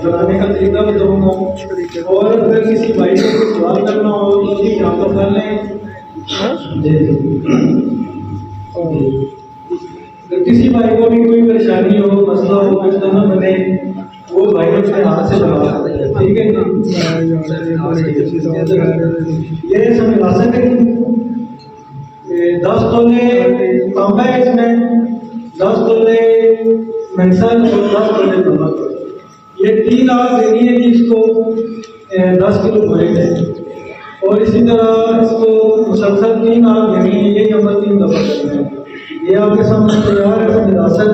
बनाने का तरीका बताऊंगा। और अगर किसी भाई को कुछ सवाल करना हो तो भी यहाँ पर कर लें। अगर किसी भाई को भी कोई परेशानी हो, मसला हो, कुछ ना बने, वो भाई अपने हाथ से बना सकते हैं। ठीक है, ये संविधान है। 10 तोले तांबा है इसमें, 10 तोले मेंसल और 10 तोले नमक। ये 3 आग देनी है कि इसको 10 किलो भरे गए। और इसी तरह इसको मुसलसल 3 आग देनी है, यही अमल 3 दफा करना है। ये आपके सामने तैयार है विरासत,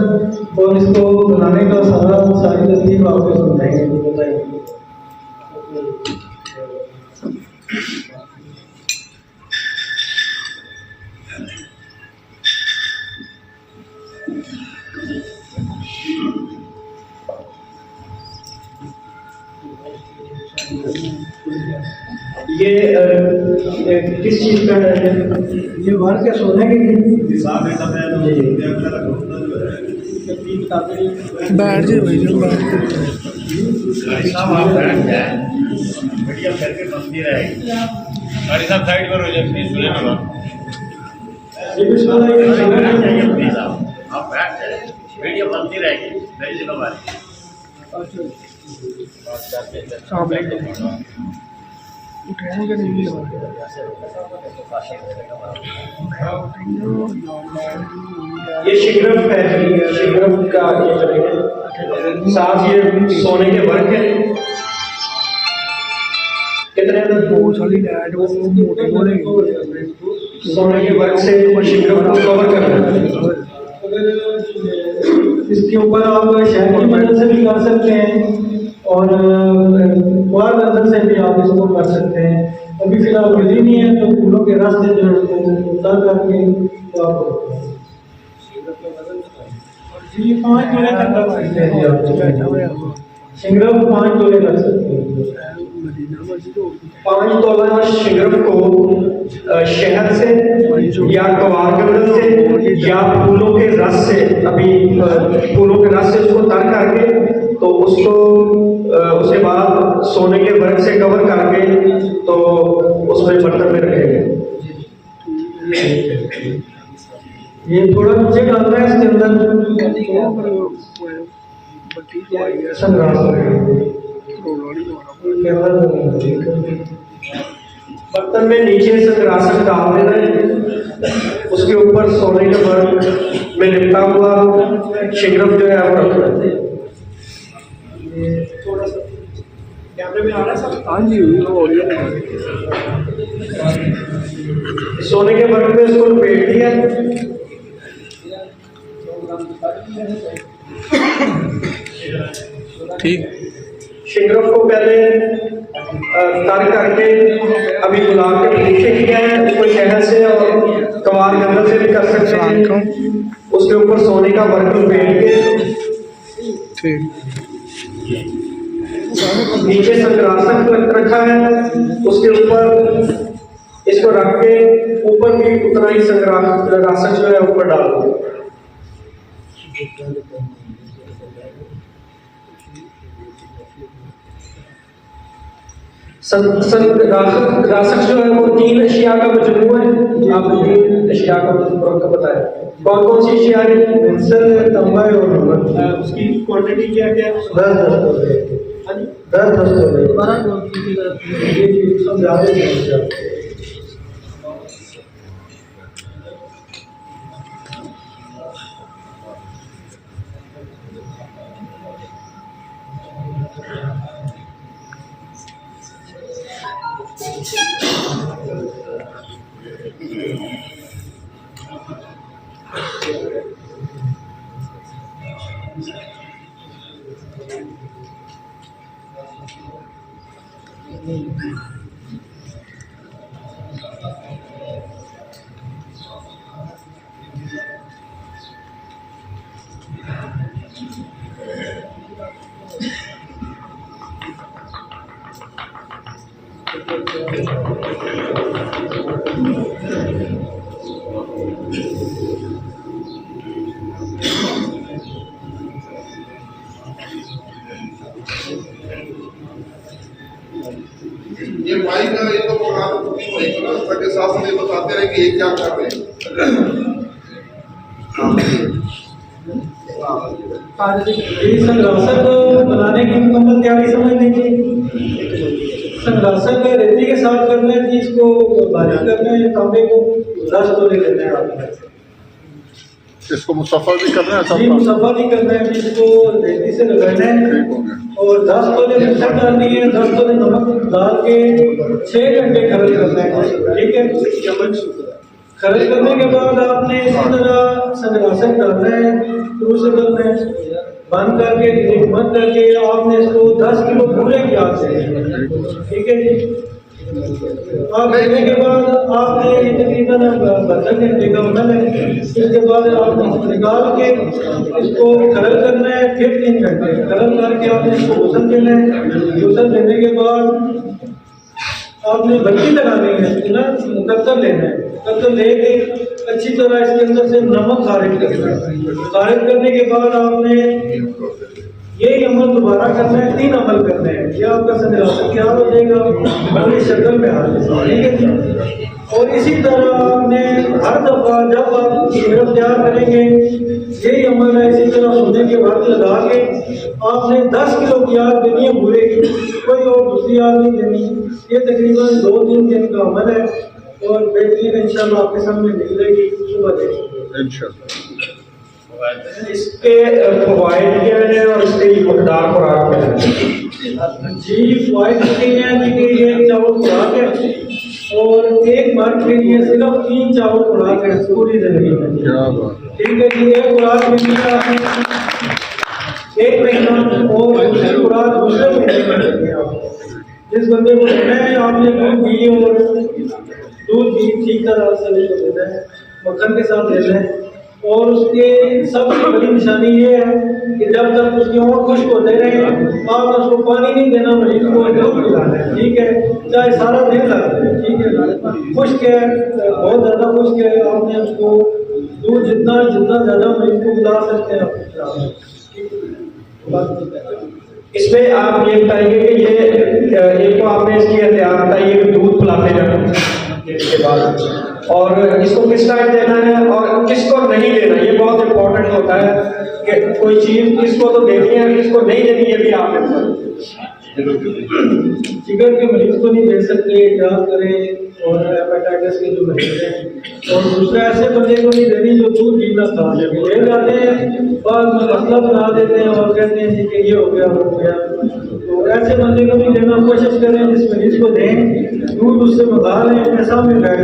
और इसको बनाने का सारी तरतीब आपको समझाएंगे। बताइए। ये किस चीज का है? ये वर्क है, सोने की बैठ जाए भाई साहब, बैठ जाए, बढ़िया करके बनती रहेगी। गाड़ी साहब साइड पर हो जाए, प्लीज सुने ना बात। प्लीज आप बैठ जाए, वीडियो बनती रहेगी, मेरी जिम्मेदारी। उठाएंगे नहीं ये शिग्रफ है, शिग्रफ का ये करेंगे। साथ ये सोने के वर्क है। कितने सोने के वर्क से शिग्रफ को कवर करना है। इसके ऊपर आप शहर की मदद से भी कर सकते हैं और मदद से भी आप इसको कर सकते हैं। अभी फिलहाल मिली नहीं है तो फूलों के रास्ते जो उतार करके तो आप 5 तोले तक कर सकते हैं। शिंगरफ 5 तोले कर सकते हैं। 5 तोला शिंगरफ को शहद से या कवार कमल से या फूलों के रस से, अभी फूलों के रस से उसको तर करके तो उसको उसके बाद सोने के वर्क से कवर करके तो उसमें बर्तन में रखेंगे। ये थोड़ा नीचे डालना है इसके अंदर। बर्तन में नीचे संग्रासन डाल देना है, उसके ऊपर सोने के वर्क में लिपटा हुआ शिंगरफ जो है वो रखना है। थोड़ा सा कैमरे में आ रहा है सब? हाँ जी, सोने के वर्क में इसको लपेट दिया। ठीक। शिंगरफ को पहले तर करके अभी गुलाब के नीचे किया है, उसको शहद से और कवार गंदल से भी कर सकते हैं। उसके ऊपर सोने का वर्क लपेट के ठीक। नीचे संग्रासक रखा है, उसके ऊपर इसको रख के ऊपर भी उतना ही संग्रासक जो है ऊपर डाल दो। रासक जो है वो 3 अशिया का मजमू है। आपने 3 अशिया का मजमू बताया। कौन कौन सी अशिया है? पेंसिल, तांबा और नमक। उसकी क्वांटिटी क्या क्या है? 10 तोले। 10 तोले। सब ज्यादा है। ये माइक का ये तो प्रोग्राम माइक ना सबके साथ में बताते रहे कि ये क्या कर रहे हैं। ये संग्रासक बनाने की मुकम्मल तैयारी समझ लीजिए। संग्रासक रेती के साथ करना है कि इसको बारीक करना है, तांबे को 10 तोले लेना है आपने। इसको मुसफ़ा भी करना है जी मुसफ़ा नहीं करना है, इसको रेती से लगाना है और 10 तोले मिर्च डालनी है, 10 तोले नमक डाल के 6 घंटे खरल करना है। ठीक है, खरल करने के बाद आपने इसी तरह संग्रासक डालना है, क्रूसिबल में बंद करके बंद करके आपने इसको 10 किलो पूरे प्याज से, ठीक है जी। आप लेने के बाद आपने ये तकरीबन 72 घंटे का होना है। इसके बाद आपने निकाल के इसको खरल करना है, फिर 3 घंटे खरल करके आपने इसको घुसल देना है। घुसल देने के बाद आपने बत्ती लगानी है ना, कत्तर लेना है, कत्तर लेके अच्छी तरह इसके अंदर से नमक खारिज करना है। खारिज करने के बाद आपने यही अमल दोबारा करना है, 3 अमल करने हैं। यह आपका संग्रासक तैयार हो जाएगा बड़ी शक्ल में आ जाएगा, ठीक है। और इसी तरह आपने हर दफा जब आप सिरप तैयार करेंगे यही अमल है, इसी तरह सोने के बाद लगा के आपने 10 किलो प्याज देनी है भूरे की, कोई और दूसरी आग नहीं देनी। ये तकरीबन 2-3 दिन का अमल है और बेहतरीन इंशाल्लाह आपके सामने निकलेगी सुबह देखिए इंशाल्लाह। इसके फवायद क्या है और इसकी मकदार खुराक क्या है? जी फायद नहीं है कि ये चावल खुराक है और एक मर्द के लिए सिर्फ 3 चावल खुराक है पूरी जिंदगी में। ठीक है जी, एक खुराक मिलती है आपने 1 महीना और दूसरी खुराक दूसरे महीने में मिलती है आपको। जिस बंदे को लेना है आपने दूध घी और दूध घी ठीक तरह से उसको देना है, मक्खन के साथ लेना है। और उसके सबसे बड़ी निशानी ये है कि जब तक उसकी ओंठ खुश्क होते रहे आप उसको पानी नहीं देना, मरीज को दूध पिलाना है, ठीक है, चाहे सारा दिन लगे, ठीक है। खुश्क है, बहुत ज़्यादा खुश्क है, आपने उसको दूध जितना ज़्यादा मरीज को पिला सकते हैं आप पिलाना। इसमें आप ये बताएंगे कि ये एक तो आपने इसकी एहतियात बताई है कि दूध पिलाते जाना इसके बाद, और इसको किस टाइम देना है और किसको नहीं देना, ये बहुत इंपॉर्टेंट होता है कि कोई चीज़ किसको तो देनी है, किसको नहीं देनी, ये भी आपने बताया। जिगर के मरीज को नहीं दे सकते, याद करें, और हेपेटाइटिस के जो मरीज हैं, और दूसरा ऐसे बंदे को नहीं देनी जो दूध घी ना खा सके। ले जाते हैं बाद में मसला बना देते हैं और कहते हैं जी कि ये हो गया हो गया। तो ऐसे बंदे को नहीं देना, कोशिश करें जिस मरीज को दें दूध उससे मंगा लें, अपने सामने बैठ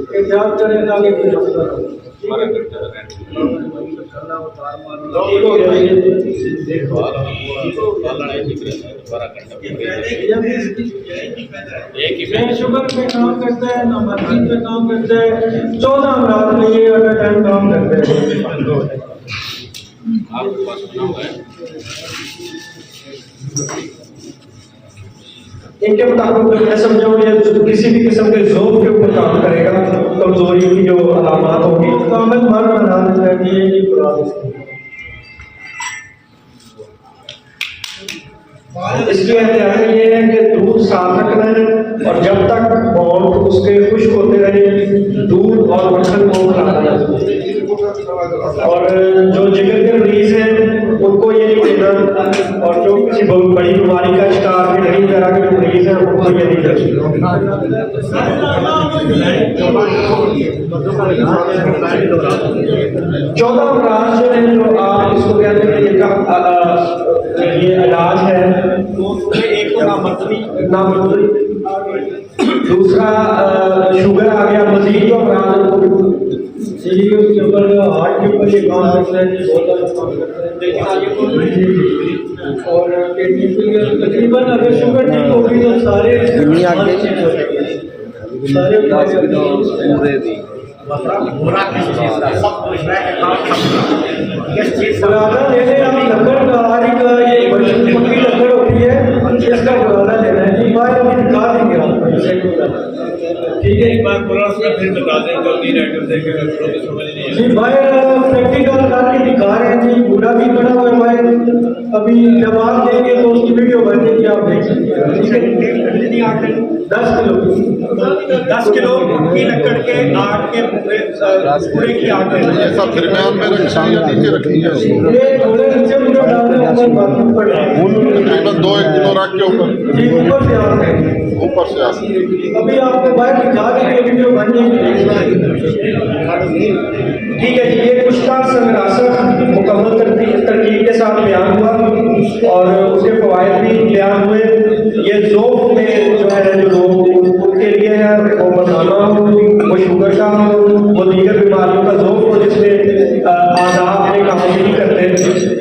कर याद करें आगे कोई मसला हो। ठीक है, शुगर पे काम करता है ना, मर्जी पे काम करता है, 14 अमराज में ये अगर टाइम काम करते हैं। इनके मुताबिक मैं समझाऊँ ये किसी भी किस्म के ज़ोर के ऊपर काम करेगा, कमजोरी की जो अलामत होगी कामिल मर्द बना देता है कि ये खुराक इसकी एहतियात ये है कि दूध साफ रखना है और जब तक होंठ उसके खुश्क होते रहे दूध और मक्खन को खिलाना है। और जो जिगर के मरीज हैं उनको ये नहीं देना, और जो किसी बड़ी बीमारी का शिकार भी नहीं करा के जो मरीज हैं उनको ये नहीं देना। 14 अमराज जो है जो आप इसको कहते हैं ये इलाज है। एक तो नामर्दी, दूसरा शुगर आ गया, मजीद जो अमराज जी उसके ऊपर हार्ट के ऊपर ये काम करता है जी, बहुत ज़्यादा काम करता है। लेकिन आगे को और किडनी फेलियर तकरीबन अगर शुगर ठीक होगी तो सारे बुरादा लेने आप लकड़ का आरी का ये बड़ी पक्की लकड़ होती है, इसका बुरादा लेना है जी, बाहर अभी दिखा देंगे आपको। ठीक है। एक बार बोला उसका फिर बता दें जो 3 आइटम देखेगा लोगों को समझ नहीं जी आया। भाई प्रैक्टिकल करके दिखा रहे हैं जी, बूढ़ा भी बना हुआ है भाई। अभी जब आप देंगे तो उसकी वीडियो बनेगी, आप देख लीजिएगा। ठीक है, 10 किलो की 10 किलो की लकड़ के आग के पूरे की आग ये सब दरमियान में रखी है या नीचे रखी है? ये थोड़े नीचे पूरा डाल रहे हैं, ऊपर बाकी ऊपर डाल रहे हैं। तकरीबन 2-1 किलो रख के ऊपर जी ऊपर से आ रहे हैं। ऊपर से आ अभी आपको बाहर दिखा देंगे, वीडियो बन जाएगी। ठीक है जी। ये कुश्ता संग्रासक मुकम्मल तरकीब के साथ बयान हुआ और उसके फवायद भी बयान हुए। ये ज़ोफ़ में जो है जो लोग उनके लिए है, वो मसाना हो, वो शुगर का हो, वो दीगर बीमारियों का ज़ोफ़ हो जिसमें आदाब अपने काम नहीं करते,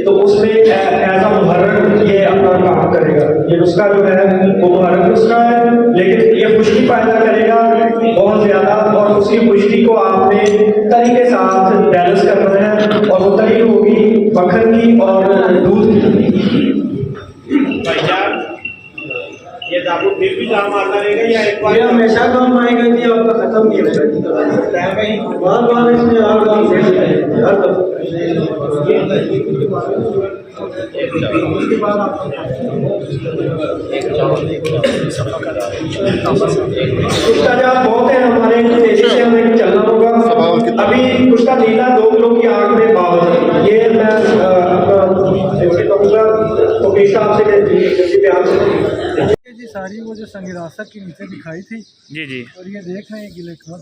तो उसमें एज अ मुहर्रक ये अपना काम करेगा। ये नुस्खा जो है वो मुहर्रक नुस्खा है, लेकिन ये खुश्की पैदा करेगा बहुत ज़्यादा, और उसकी खुश्की को आपने तरी के साथ बैलेंस करना है, और वो तरी होगी मक्खन की और दूध की। भाईजान ये दाबू फिर भी दाम आता रहेगा या एक बार ये हमेशा काम आएगा जी, आपका खत्म नहीं होगा जी। बार बार इसमें हर काम से हर दफा। उसके बाद आप उसका जब बहुत है हमारे तेजी से हमें चलना होगा। अभी उसका नीला 2 किलो की आग में बाल, ये मैं अपना कहूँगा तो पेश आपसे बयान से जी सारी वो जो संगिरासक की नीचे दिखाई थी जी जी। और ये देख रहे हैं गिले खा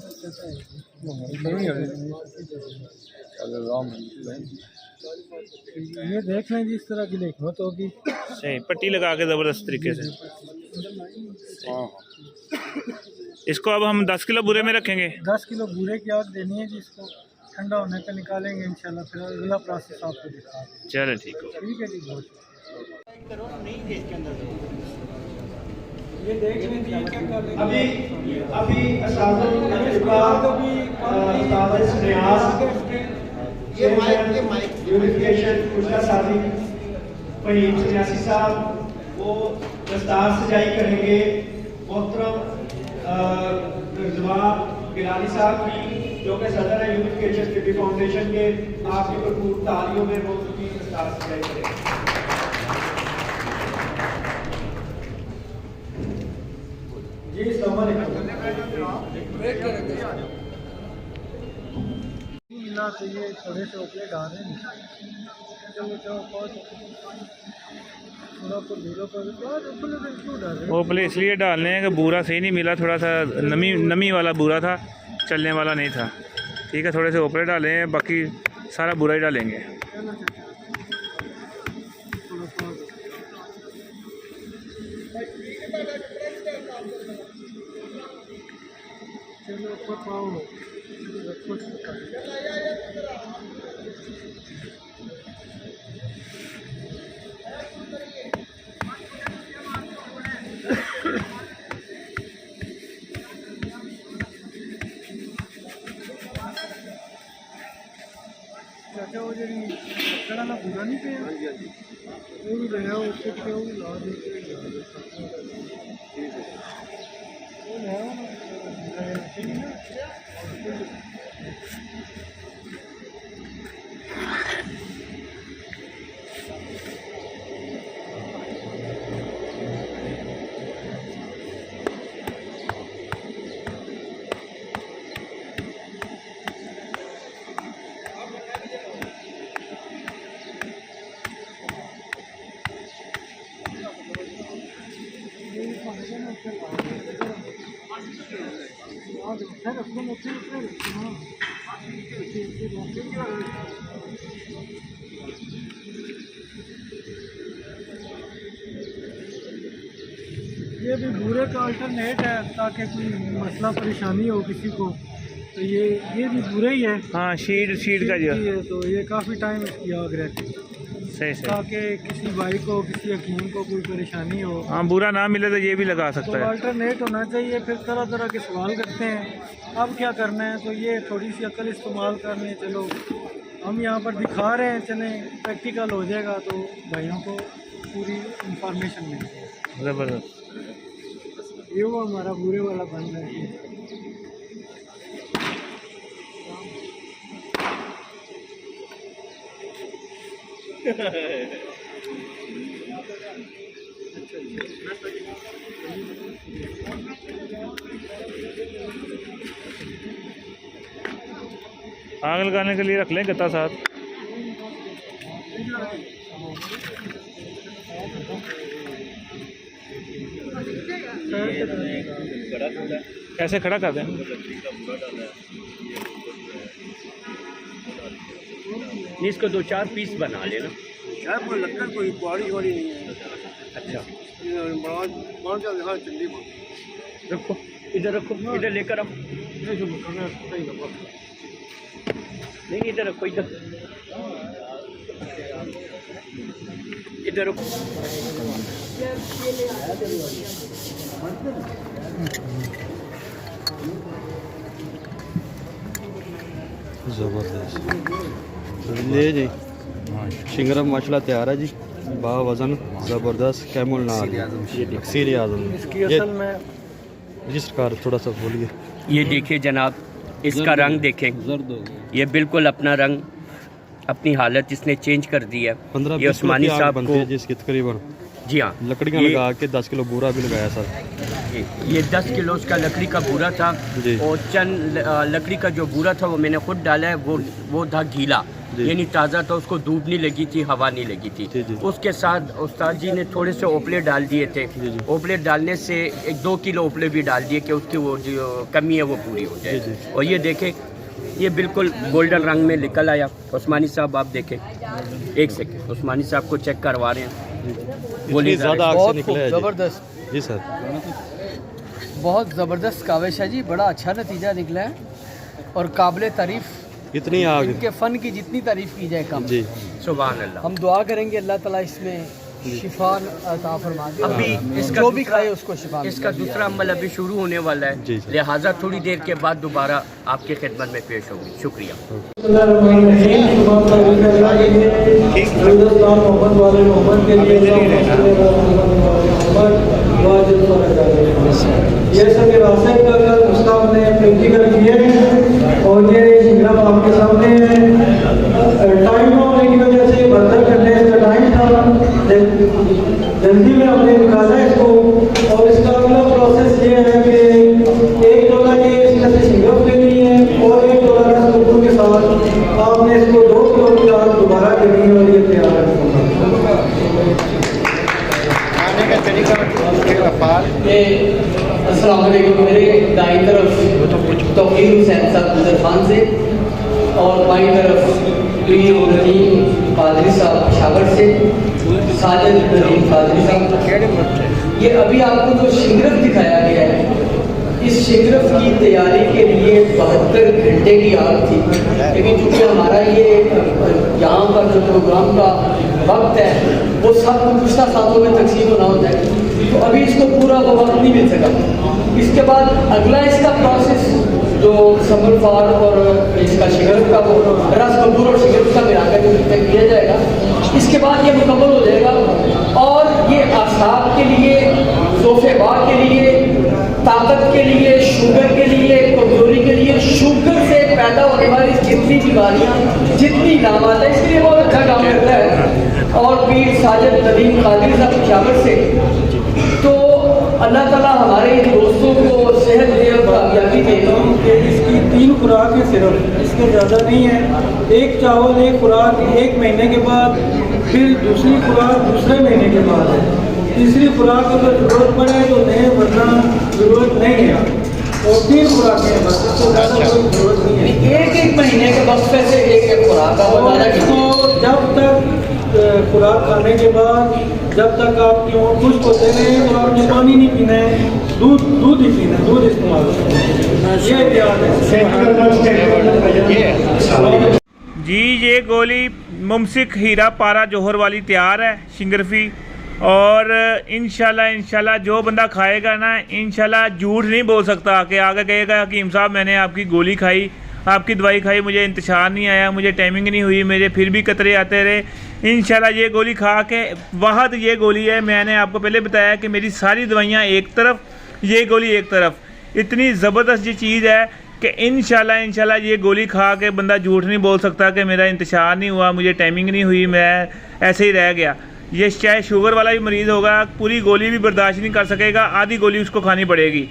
ये देख लें जी, इस तरह की लेखमत होगी। सही पट्टी लगा के ज़बरदस्त तरीके से। इसको अब हम 10 किलो बुरे में रखेंगे। 10 किलो बूरे की आग देनी है जी, इसको ठंडा होने पे निकालेंगे इंशाल्लाह, फिर अगला प्रोसेस आपको दिखा देंगे। चलो ठीक हो। ठीक है जी, बहुत ये देख लें जी, ये क्या कर रहे हैं अभी अभी यूनिफिकेशन उसका साथी फहीम सन्यासी साहब वो दस्तार सजाई करेंगे। मोहतरम जवाब गिलानी साहब की जो कि सदर है यूनिफिकेशन सिटी फाउंडेशन के, आपकी भरपूर तालियों में वो उनकी दस्तार सजाई करेंगे। जी अस्सलाम वालेकुम। मिला तो ये थोड़े से ऊपर डाल रहे हैं, चलो चलो थोड़ा पर दूर पर क्यों डाल रहे हैं? ओपले इसलिए डालने हैं कि बूरा सही नहीं मिला, थोड़ा सा नमी वाला बूरा था, चलने वाला नहीं था। ठीक है, थोड़े से ओपले डाले हैं, बाकी सारा बुरा ही डालेंगे। चलो ऊपर पाओ चाचा वो जी कड़ा ना पूरा नहीं पे वो भी ले आओ उसको क्या वो ला दे वो ले आओ ना ये भी बूरे का अल्टरनेट है ताकि कोई मसला परेशानी हो किसी को, तो ये भी बुरा ही है। हाँ, शीट का जो है, तो ये काफ़ी टाइम इसकी आग रहती है सही ताकि किसी भाई को किसी हकीम को कोई परेशानी हो। हाँ, बुरा ना मिले तो ये भी लगा तो सकता है। अल्टरनेट होना चाहिए। फिर तरह तरह के सवाल करते हैं अब क्या करना है, तो ये थोड़ी सी अकल इस्तेमाल करने, चलो हम यहाँ पर दिखा रहे हैं, चलें प्रैक्टिकल हो जाएगा तो भाइयों को पूरी इंफॉर्मेशन मिलेगी। ज़बरदस्त। ये वो हमारा बुरे वाला बन रहा है। आग लगाने के लिए रख लें गत्ता साथ। कैसे खड़ा कर दें? इसको 2-4 पीस बना लेना। यार कोई लक्कड़ कोई बड़ी बड़ी नहीं है। अच्छा बड़ा हाँ चंडी रखो, इधर रखो, इधर लेकर आओ। नहीं इधर रखो, इधर रखो। ज़बरदस्त ले जी शिंगरम माशाल्लाह तैयार है जी, बावज़न ज़बरदस्त कैमुल नार अक्सीर आज़म। इसकी असल में जी सरकार थोड़ा सा बोलिए। ये देखिए जनाब, इसका रंग देखें, ये बिल्कुल अपना रंग, अपनी हालत इसने चेंज कर दी है। 15 ये उस्मानी साहब बनती को है जिसकी तकरीबन जी हाँ लकड़ियाँ लगा के 10 किलो बूरा भी लगाया सर। ये 10 किलो उसका लकड़ी का बूरा था जी। और चंद लकड़ी का जो बूरा था वो मैंने खुद डाला है, वो था गीला, यानी ताज़ा था, उसको धूप नहीं लगी थी, हवा नहीं लगी थी। जी, जी। उसके साथ उस्ताद जी ने थोड़े से ओपले डाल दिए थे। जी, जी। ओपले डालने से 1-2 किलो ओपले भी डाल दिए कि उसकी वो जो कमी है वो पूरी हो जाए। जी, जी। और ये देखें, ये बिल्कुल गोल्डन रंग में निकल आया। उस्मानी साहब आप देखें, एक सेकेंड, उस्मानी साहब को चेक करवा रहे हैं। इतनी ज़्यादा आग से निकले है जी। ज़बरदस्त, जी सर बहुत ज़बरदस्त काविश है जी, बड़ा अच्छा नतीजा निकला है और काबिल तारीफ़। इतनी आग इनके फ़न की जितनी तारीफ़ की जाए कम। जी। सुभान अल्लाह। हम दुआ करेंगे अल्लाह ताला इसमें शिफा अता फरमा दे। अभी इसका जो भी दूसरा- खाए उसको शिफा मिले। इसका दूसरा अमल अभी शुरू होने वाला जी, है, जी। लिहाजा थोड़ी देर के बाद दोबारा आपके खिदमत में पेश होगी। शुक्रिया। मोहम्मद वाले मोहम्मद के लिए ये सब विरासत का कल मुस्ताफ ने प्रैक्टिकल किए हैं और ये शिंगरम आपके सामने है। टाइम होने की वजह से बर्तन करने का टाइम था, जल्दी में हमने निकाला इसको। और इसका अगला प्रोसेस ये है कि 1 डॉलर के इसमें से शिंगरम लेनी है और 1 डॉलर का सूटू के साथ आपने इसको 2 किलो की आग दोबारा करनी है और ये तैयार है। अस्सलाम वालेकुम। मेरे दाईं तरफ तौकीर हुसैन साहब गुजर खान से और बाईं तरफ पीर नदीम कादरी साहब पेशावर से, साजिद नदीम कादरी साहब। ये अभी आपको जो शिंगरफ दिखाया गया है, इस शिंगरफ की तैयारी के लिए 72 घंटे की आग थी, लेकिन चूँकि हमारा ये यहाँ का जो प्रोग्राम का वक्त है वो सब गुज़श्ता सालों में तकसीम होना होता है, तो अभी इसको पूरा वो वक्त नहीं मिल सका। इसके बाद अगला इसका प्रोसेस जो समर फार और इसका शिंगरफ का वो रस कपूर और शिंगरफ का मिला कर जो किया जाएगा, इसके बाद ये मुकम्मल हो जाएगा। और ये आसाब के लिए, सोफेबार के लिए, ताकत के लिए, शुगर के लिए, कमजोरी के लिए, शुगर से पैदा होने वाली जितनी बीमारियाँ, जितनी नामात है, इसके लिए बहुत अच्छा काम करता है। और पीर साजिद नदीम कादरी साहब पेशावर से, तो अल्लाह ताला हमारे दोस्तों को सेहत दे और कामयाबी दे। इसकी 3 खुराक है सिर्फ, इसके ज़्यादा नहीं है। 1 चावल 1 खुराक 1 महीने के बाद, फिर दूसरी खुराक दूसरे महीने के बाद है, तीसरी खुराक अगर ज़रूरत पड़े तो नहीं, वरना ज़रूरत नहीं है। और 3 खुराकें हैं बस, इससे ज़्यादा कोई ज़रूरत नहीं है। 1-1 महीने के वक्फे से 1-1 खुराक और इसको जब तक खुराक खाने के बाद, जब तक आपकी ओंठ खुश्क होते रहे और आपने पानी नहीं पीना है, दूध ही पीना है, दूध इस्तेमाल करना है। ये ध्यान है। जी ये गोली मुमसिक हीरा पारा जौहर वाली तैयार है शिंगरफी। और इंशाल्लाह जो बंदा खाएगा ना, इंशाल्लाह झूठ नहीं बोल सकता कि आगे कहेगा हकीम साहब मैंने आपकी गोली खाई, आपकी दवाई खाई, मुझे इंतशार नहीं आया, मुझे टाइमिंग नहीं हुई, मेरे फिर भी कतरे आते रहे। इंशाल्लाह ये गोली खा के वाहद ये गोली है। मैंने आपको पहले बताया कि मेरी सारी दवाइयाँ एक तरफ, ये गोली एक तरफ। इतनी ज़बरदस्त ये चीज़ है कि इंशाल्लाह ये गोली खा के बंदा झूठ नहीं बोल सकता कि मेरा इंतशार नहीं हुआ, मुझे टाइमिंग नहीं हुई, मैं ऐसे ही रह गया। ये चाहे शुगर वाला भी मरीज़ होगा, पूरी गोली भी बर्दाश्त नहीं कर सकेगा, आधी गोली उसको खानी पड़ेगी।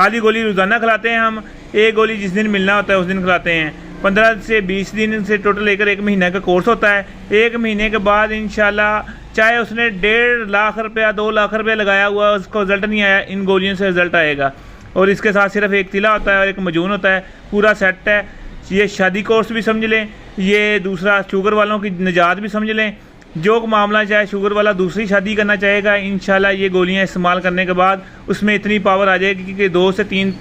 आधी गोली रोज़ाना खिलाते हैं हम, एक गोली जिस दिन मिलना होता है उस दिन खिलाते हैं। 15 से 20 दिन से टोटल लेकर 1 महीने का कोर्स होता है। 1 महीने के बाद इंशाल्लाह चाहे उसने 1.5 लाख रुपया 2 लाख रुपया लगाया हुआ, उसको रिज़ल्ट नहीं आया, इन गोलियों से रिज़ल्ट आएगा। और इसके साथ सिर्फ एक तिला होता है और एक मजून होता है, पूरा सेट है। ये शादी कोर्स भी समझ लें, ये दूसरा शुगर वालों की निजात भी समझ लें। जो मामला चाहे शुगर वाला दूसरी शादी करना चाहेगा, इंशाल्लाह ये गोलियां इस्तेमाल करने के बाद उसमें इतनी पावर आ जाएगी कि 2 से 3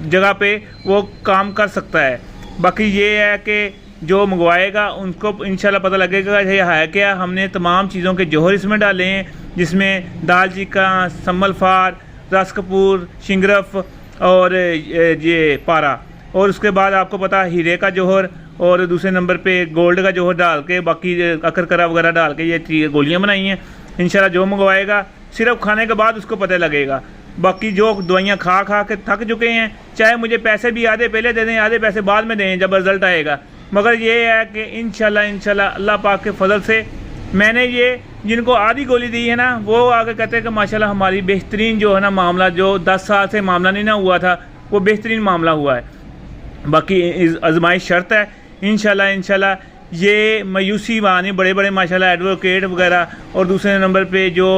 जगह पे वो काम कर सकता है। बाकी ये है कि जो मंगवाएगा उनको इंशाल्लाह पता लगेगा ये है क्या। हमने तमाम चीज़ों के जौहर इसमें डाले हैं, जिसमें दाल चिकन, सम्मल फार, रस कपूर, शिंगरफ और ये पारा, और उसके बाद आपको पता हीरे का जौहर और दूसरे नंबर पे गोल्ड का जौहर डाल के, बाकी अकरकरा वगैरह डाल के ये गोलियां बनाई हैं। इंशाल्लाह जो मंगवाएगा सिर्फ खाने के बाद उसको पता लगेगा। बाकी जो दवाइयाँ खा खा के थक चुके हैं, चाहे मुझे पैसे भी आधे पहले दे दें आधे पैसे बाद में दें जब रिज़ल्ट आएगा, मगर ये है कि इंशाल्लाह अल्लाह पाक के फजल से मैंने ये जिनको आधी गोली दी है ना, वो आगे कहते हैं कि माशाल्लाह हमारी बेहतरीन जो है ना मामला, जो 10 साल से मामला नहीं ना हुआ था, वो बेहतरीन मामला हुआ है। बाकी आजमाइश शर्त है। इंशाल्लाह ये मायूसी वानी बड़े बड़े माशाल्लाह एडवोकेट वगैरह और दूसरे नंबर पे जो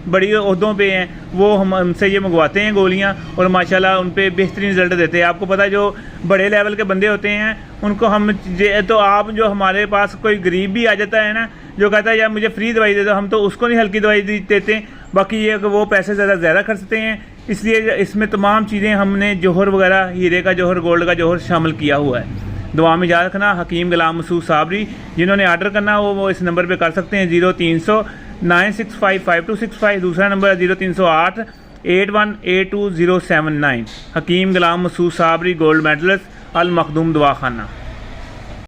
बड़ी ओहदों पे हैं वो हमसे ये मंगवाते हैं गोलियां, और माशाल्लाह उन पे बेहतरीन रिज़ल्ट देते हैं। आपको पता है जो बड़े लेवल के बंदे होते हैं उनको हम तो आप जो हमारे पास कोई गरीब भी आ जाता है ना, जो कहता है यार मुझे फ्री दवाई दे दो, हम तो उसको नहीं हल्की दवाई देते। बाकी ये कि वो पैसे ज़्यादा खर्चते हैं, इसलिए इसमें तमाम चीज़ें हमने जौहर वगैरह, हीरे का जौहर, गोल्ड का जौहर शामिल किया हुआ है। दुआ में याद रखना। हकीम गुलाम मसूद साबरी, जिन्होंने आर्डर करना वो इस नंबर पे कर सकते हैं 0300 965 5265, दूसरा नंबर 0308 8182 079। हकीम गुलाम मसूद साबरी, गोल्ड मेडलिस्ट, अल मखदूम दवाखाना।